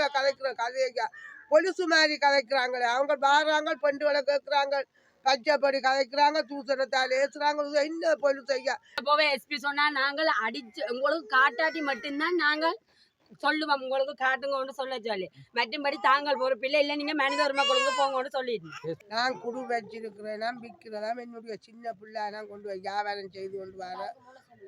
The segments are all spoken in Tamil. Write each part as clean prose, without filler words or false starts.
பொம்பளை கதைக்கிற கதைங்க பொலிசு மாதிரி கதைக்கிறாங்களே. அவங்க வாராங்க, பெண்டுகளை கேட்குறாங்க, பச்சைப்படி கதைக்கிறாங்க, தூசணத்தால் ஏசுறாங்க. என்ன பொலிசு ஐயா? போவே எஸ்பி சொன்னா நாங்கள் அடிச்சு உங்களுக்கு காட்டாட்டி மட்டும்தான் நாங்கள் சொல்லுவோம், உங்களுக்கு காட்டுங்கன்னு சொல்ல சொல்லி. மற்றபடி தாங்கள் பொறுப்பில்லை, இல்லை நீங்க மனித உரிமை கொடுங்க போங்கன்னு சொல்லிட்டு. நான் குடு வச்சிருக்கிறேன், விற்கிறேன், என்னுடைய சின்ன பிள்ளை நான் கொண்டு போய் வியாபாரம் செய்து கொண்டு வரேன்.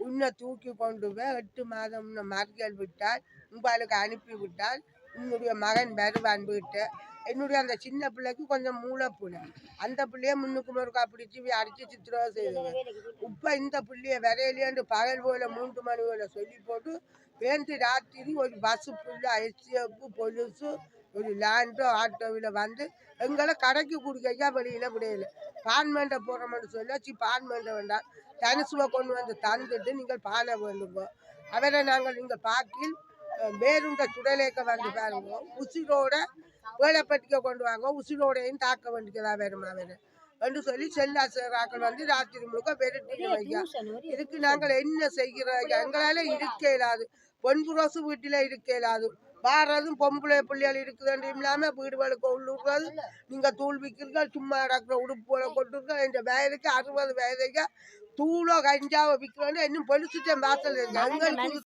உன்னை தூக்கி கொண்டு போய் 8 மாதம் மறியல் விட்டால், உங்களுக்கு அனுப்பி விட்டால் உன்னுடைய மகன் வருவான் வீட்டு. என்னுடைய அந்த சின்ன பிள்ளைக்கு கொஞ்சம் மூளைப்புள்ள, அந்த பிள்ளைய முன்னுக்கு முறுக்கா பிடிச்சி அடிச்சு சித்திரவதை செய்தது. இப்போ இந்த பிள்ளைய வரையிலேன்னு பகல் போல 3 மணி போல சொல்லி போட்டு வேந்து ராத்திரி ஒரு பஸ்ஸு ஃபுல்லாக எஸ்டிஎஃப் பொலிஸு ஒரு லேண்டோ ஆட்டோவில் வந்து எங்களை கடைக்கு குடிக்கையா வெளியில் விடையில. பான்மேண்டை போகிறோம்னு சொல்லி பான்மேண்டை வேண்டாம், தனுசுவை கொண்டு வந்து தந்துட்டு நீங்கள் பானை வேண்டுங்க. அவரை நாங்கள் நீங்கள் பாக்கில் வேறுண்ட சுடலேக்க வந்து பாருங்க, உசிரோட வேலைப்பட்டிக்க கொண்டு வாங்க, உசிரோடையும் தாக்க வேண்டியதா வேணுமா அவரை என்று சொல்லி செல்லாசராக்கள் வந்து ராத்திரி முழுக்க பெருட்டி வைக்க. இதுக்கு நாங்கள் என்ன செய்கிறோம்? எங்களால் இருக்க இயலாது. பொன்புரோசு வீட்டில் இருக்க இயலாது. வாரதும் பொம்பளை பிள்ளைகள் இருக்குதுன்னு இல்லாமல் வீடுகளுக்கு உள்ளுறது. நீங்கள் தூள் விற்கிறீர்கள், சும்மா நடக்கிற உடுப்புகளை கொட்டுருக்க. இந்த வயதுக்கு 60 வயதுக்கு தூளோ கஞ்சாவோ விற்கிறோன்னு இன்னும் பொலிச்சுட்டேன் வாசல் இருக்கு.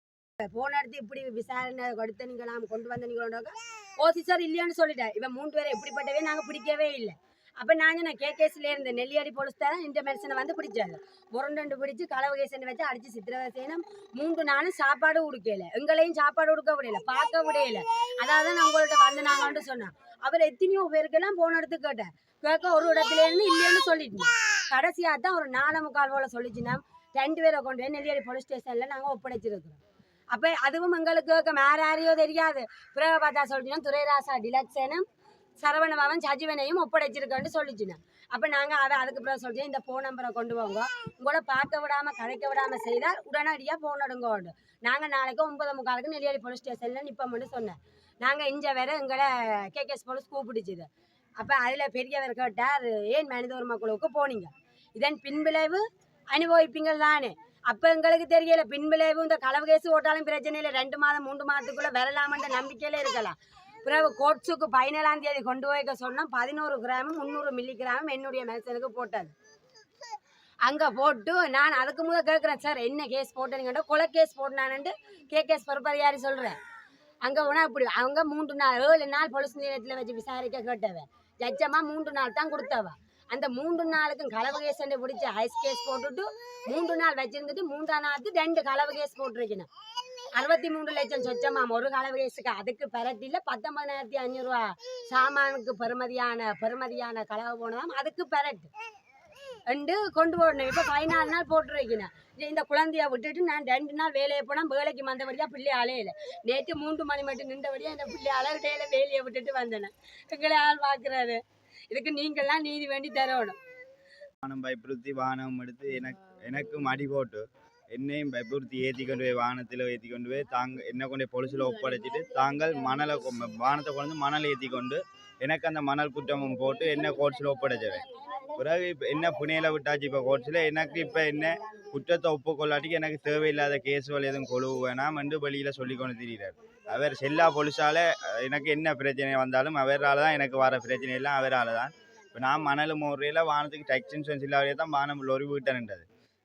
போன இடத்து இப்படி விசாரணை கொடுத்து நீங்கள் நாம் கொண்டு வந்த நீங்களோட ஓசிசர் இல்லையான்னு சொல்லிட்டேன். இவன் 3 பேரை எப்படிப்பட்டவே நாங்கள் பிடிக்கவே இல்லை. அப்போ நான் கேகேஸ்ல இருந்த நெல்லியடி போலீஸ் தான் இந்த மனுஷனை வந்து பிடிச்சாங்க. முரண்டு பிடிச்சி கலவகேசனை வச்சு அடிச்சு சித்திரவதை செய்யணும். 3 நாளும் சாப்பாடு கொடுக்கல, எங்களையும் சாப்பாடு கொடுக்க விடையில, பார்க்க விடையில. அதாவது நான் உங்கள்கிட்ட வந்து நாங்கள்ட்டு சொன்னேன். அவர் எத்தனையோ பேருக்கெல்லாம் போன இடத்துக்கு கேட்டேன். கேட்க ஒரு இடத்துல இருந்து இல்லைன்னு சொல்லிட்டு கடைசியாக தான் ஒரு 4:45 போல சொல்லிச்சுன்னா 2 பேரை கொண்டு போய் நெல்லியடி போலீஸ் ஸ்டேஷனில் நாங்கள் ஒப்படைச்சிருக்கிறோம். அப்போ அதுவும் எங்களுக்கு யாரையோ தெரியாது. பிறகு பார்த்தா சொல்லிச்சுன்னா துரைராசா டிலக்ஸனும் சரவணபவன் சஜீவனையும் ஒப்படைச்சிருக்கேன்னு சொல்லிச்சுன்னா. அப்போ நாங்கள் அதுக்கு பிறகு சொல்லிச்சேன், இந்த ஃபோன் நம்பரை கொண்டு போங்க, உங்களோட பார்க்க விடாமல் கதைக்க விடாமல் செய்தால் உடனடியாக ஃபோன் எடுங்கோண்டு. நாங்கள் நாளைக்கு 9:45 நெல்லியடி போலீஸ் ஸ்டேஷனில் நிற்போம்னு சொன்னேன். நாங்கள் இங்கே வேற எங்களை கேகேஎஸ் போலீஸ் கூப்பிடுச்சுது. அப்போ அதில் பெரியவர் கேட்டார், ஏன் மனித உரிமை குழுவுக்கு போனீங்க? இதன் பின்விளைவு அனுபவிப்பீங்கள் தானே. அப்போ எங்களுக்கு தெரியல பின்விளைவு. இந்த களவு கேஸ் ஓட்டாலும் பிரச்சனை இல்லை, 2 மாதம் 3 மாதத்துக்குள்ளே வரலாமன்ற நம்பிக்கையில இருக்கலாம். பிறகு கோர்ட்ஸுக்கு 17ஆம் தேதி கொண்டு போய்க்க சொன்னால் 11 கிராமும் 300 மில்லிகிராமும் என்னுடைய மனுஷனுக்கு போட்டது. அங்கே போட்டு நான் அதுக்கு முதல் கேட்குறேன், சார் என்ன கேஸ் போட்டேன்னு. கொலை கேஸ் போட்டானுன்ட்டு கேஸ் பரப்பரியாரி சொல்கிறேன். அங்கே போனால் இப்படி அவங்க 3 நாள் 7 நாள் போலீஸ் நிலையத்தில் வச்சு விசாரிக்க கேட்டவன். ஜட்ஜமாக 3 நாள் தான் கொடுத்தவ. அந்த 3 நாளுக்கும் களவு கேஸ் பிடிச்சி ஐஸ் கேஸ் போட்டுட்டு 3 நாள் வச்சிருந்துட்டு 3ஆம் நாளுக்கு 2 களவு கேஸ் போட்டிருக்கணும். 63 லட்சம் சொச்சமாம் ஒரு களவு கேஸுக்கு. அதுக்கு பெரட்டியில் 19,500 ரூபா சாமானுக்கு பெருமதியான களவு போனதாம். அதுக்கு பெரட்டு ரெண்டு கொண்டு போடணும். இப்போ 14 நாள் போட்டுருக்கணும். இந்த குழந்தைய விட்டுட்டு நான் 2 நாள் வேலையை போனால் வேலைக்கு வந்தபடியாக பிள்ளை அலையில. நேற்று 3 மணி மட்டும் நின்றபடியாக இந்த பிள்ளை அலையில வேலையை விட்டுட்டு வந்தேன். எங்களை ஆள் பார்க்குறாரு. இதுக்கு நீங்கள்லாம் நீதி வேண்டி தரணும். வானம் பயப்படுத்தி வானம் எடுத்து எனக்கும் அடி போட்டு என்னையும் பயப்படுத்தி ஏற்றி கொண்டு போய் வானத்தில் ஏற்றி கொண்டு போய் என்ன கொண்டு போய் பொலிசில் ஒப்படைச்சிட்டு தாங்கள் மணலை வானத்தை கொண்டு மணல் ஏற்றி கொண்டு எனக்கு அந்த மணல் குற்றமும் போட்டு என்ன கோர்ட்ஸில் ஒப்படைச்சவேன். பிறகு இப்போ என்ன புனேல விட்டாச்சு. இப்போ கோர்ட்ஸில் எனக்கு இப்போ என்ன குற்றத்தை ஒப்புக்கொள்ளாட்டிக்கு எனக்கு தேவையில்லாத கேஸுகள் எதுவும் கொழுவு வேணாம் என்று வெளியில் சொல்லி கொண்டு திரிகிறார். அவர் செல்லா பொலிசால எனக்கு என்ன பிரச்சனை வந்தாலும் அவரால் தான் எனக்கு வர பிரச்சனை எல்லாம் அவரால் தான். இப்போ நான் மணல் முறையில் வானத்துக்கு டேக்ஸ் இன்சூரன்ஸ் இல்லாதே தான் வானம் லொரி வீட்டன்ன்றது.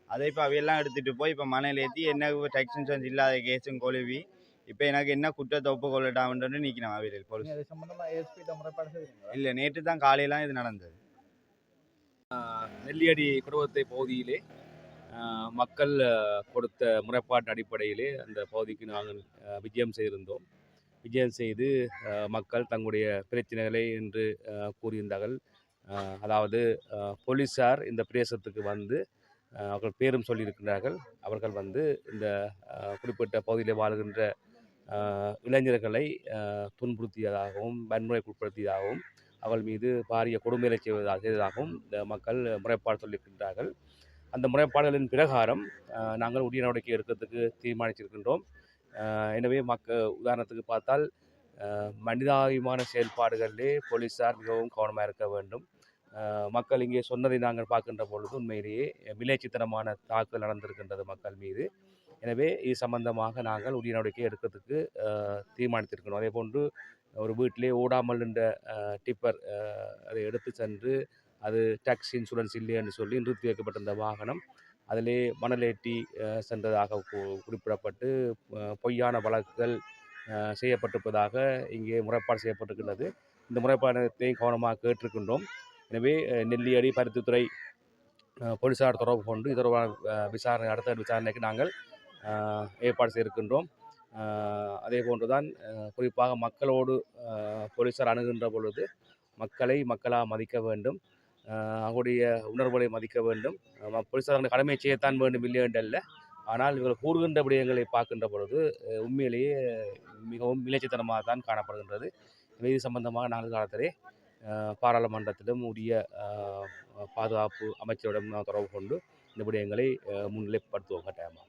அதை இப்போ அவையெல்லாம் எடுத்துகிட்டு போய் இப்போ மணல் ஏற்றி என்ன டேக்ஸ் இன்சூரன்ஸ் இல்லாத கேஸும் கொழுவி இப்போ எனக்கு என்ன குற்றத்தை ஒப்புக்கொள்ளட்டாம்ன்றது நிற்கணும் அவையில் போலீஸ். இல்லை, நேற்று தான் காலையெல்லாம் இது நடந்தது. நெல்லியடி குடும்பத்தை பகுதியிலே மக்கள் கொடுத்த முறைப்பாட்டு அடிப்படையிலே அந்த பகுதிக்கு நாங்கள் விஜயம் செய்திருந்தோம். விஜயம் செய்து மக்கள் தங்களுடைய பிரச்சனைகளை என்று கூறியிருந்தார்கள். அதாவது போலீஸார் இந்த பிரதேசத்துக்கு வந்து அவர்கள் பேரும் சொல்லியிருக்கிறார்கள். அவர்கள் வந்து இந்த குறிப்பிட்ட பகுதியில் வாழ்கின்ற இளைஞர்களை துன்புறுத்தியதாகவும் வன்முறைக்குட்படுத்தியதாகவும் அவள் மீது பாரிய கொடுமைகளை செய்ததாகவும் இந்த மக்கள் முறைப்பாடு சொல்லியிருக்கின்றார்கள். அந்த முறைப்பாடுகளின் பிரகாரம் நாங்கள் உரிய நடவடிக்கை எடுக்கிறதுக்கு தீர்மானித்திருக்கின்றோம். எனவே உதாரணத்துக்கு பார்த்தால் மனிதாபிமான செயல்பாடுகளிலே போலீஸார் மிகவும் கவனமாக இருக்க வேண்டும். மக்கள் இங்கே சொன்னதை நாங்கள் பார்க்கின்ற பொழுது உண்மையிலேயே விளைச்சித்தனமான தாக்குதல் நடந்திருக்கின்றது மக்கள் மீது. எனவே இது சம்பந்தமாக நாங்கள் உரிய நடவடிக்கை எடுக்கிறதுக்கு தீர்மானித்திருக்கிறோம். அதே போன்று ஒரு வீட்டிலே ஓடாமல் என்ற டிப்பர் அதை எடுத்து சென்று அது டாக்ஸ் இன்சூரன்ஸ் இல்லை என்று சொல்லி நிறுத்தி வைக்கப்பட்டிருந்த வாகனம் அதிலே மணலேற்றி சென்றதாக குறிப்பிடப்பட்டு பொய்யான வழக்குகள் செய்யப்பட்டிருப்பதாக இங்கே முறைப்பாடு செய்யப்பட்டிருக்கின்றது. இந்த முறைப்பாடத்தையும் கவனமாக கேட்டிருக்கின்றோம். எனவே நெல்லியடி பருத்தித்துறை போலீசார் தொடர்பு கொண்டு இது தொடர்பான விசாரணை அடுத்த விசாரணைக்கு நாங்கள் ஏற்பாடு செய்திருக்கின்றோம். அதே போன்றுதான் குறிப்பாக மக்களோடு போலீசார் அணுகின்ற பொழுது மக்களை மக்களாக மதிக்க வேண்டும், அவருடைய உணர்வுகளை மதிக்க வேண்டும். போலீசார் கடமை செய்யத்தான் வேண்டும் இல்லை என்றல்ல, ஆனால் இவர்கள் கூறுகின்ற விடயங்களை பார்க்கின்ற பொழுது உண்மையிலேயே மிகவும் இளைச்சத்தனமாக தான் காணப்படுகின்றது. இது சம்பந்தமாக நாங்கள் காலத்திலே பாராளுமன்றத்திலும் உரிய பாதுகாப்பு அமைச்சரிடம் தொடர்பு கொண்டு இந்த விடயங்களை முன்னிலைப்படுத்துவோம் கட்டாயமாக.